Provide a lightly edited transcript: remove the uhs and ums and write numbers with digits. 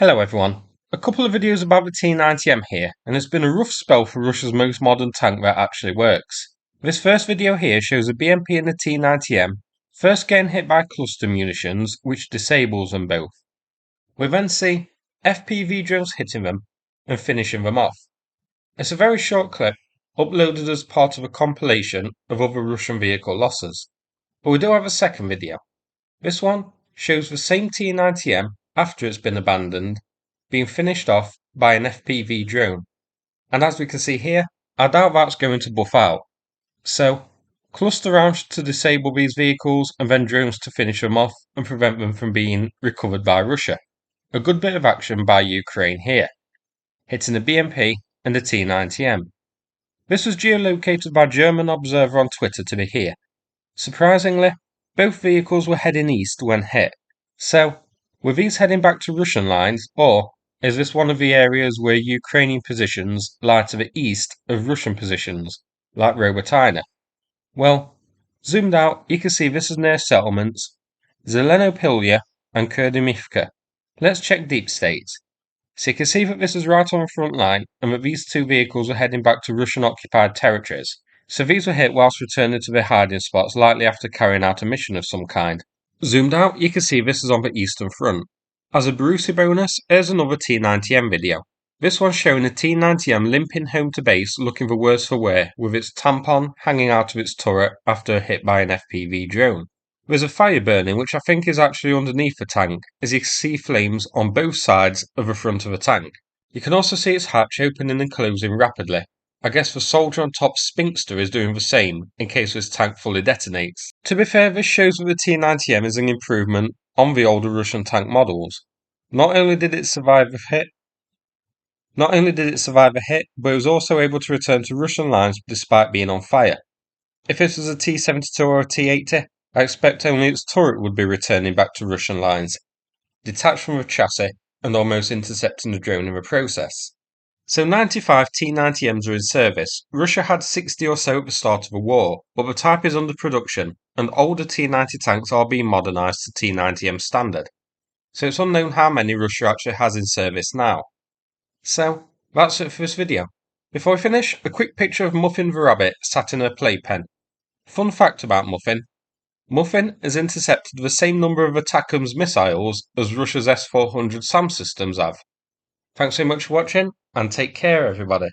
Hello everyone. A couple of videos about the T-90M here, and it's been a rough spell for Russia's most modern tank that actually works. This first video here shows a BMP in the T-90M first getting hit by cluster munitions, which disables them both. We then see FPV drones hitting them and finishing them off. It's a very short clip, uploaded as part of a compilation of other Russian vehicle losses. But we do have a second video. This one shows the same T-90M after it's been abandoned being finished off by an FPV drone. And as we can see here, I doubt that's going to buff out. So, cluster rounds to disable these vehicles and then drones to finish them off and prevent them from being recovered by Russia. A good bit of action by Ukraine here, hitting the BMP and the T-90M. This was geolocated by a German observer on Twitter to be here. Surprisingly, both vehicles were heading east when hit. So, were these heading back to Russian lines, or is this one of the areas where Ukrainian positions lie to the east of Russian positions, like Robotyne? Well, zoomed out, you can see this is near settlements Zelenopilya and Kurdimivka. Let's check deep state. So you can see that this is right on the front line, and that these two vehicles are heading back to Russian-occupied territories. So these were hit whilst returning to their hiding spots, likely after carrying out a mission of some kind. Zoomed out, you can see this is on the eastern front. As a Brucey bonus, here's another T-90M video. This one's showing a T-90M limping home to base looking the worse for wear, with its tampon hanging out of its turret after a hit by an FPV drone. There's a fire burning which I think is actually underneath the tank, as you can see flames on both sides of the front of the tank. You can also see its hatch opening and closing rapidly. I guess the soldier on top Spinster is doing the same, in case this tank fully detonates. To be fair, this shows that the T-90M is an improvement on the older Russian tank models. Not only did it survive a hit, but it was also able to return to Russian lines despite being on fire. If this was a T-72 or a T-80, I expect only its turret would be returning back to Russian lines, detached from the chassis and almost intercepting the drone in the process. So 95 T-90Ms are in service. Russia had 60 or so at the start of the war, but the type is under production, and older T-90 tanks are being modernised to T-90M standard. So it's unknown how many Russia actually has in service now. So, that's it for this video. Before we finish, a quick picture of Muffin the rabbit sat in her playpen. Fun fact about Muffin. Muffin has intercepted the same number of ATACMS missiles as Russia's S-400 SAM systems have. Thanks so much for watching, and take care everybody.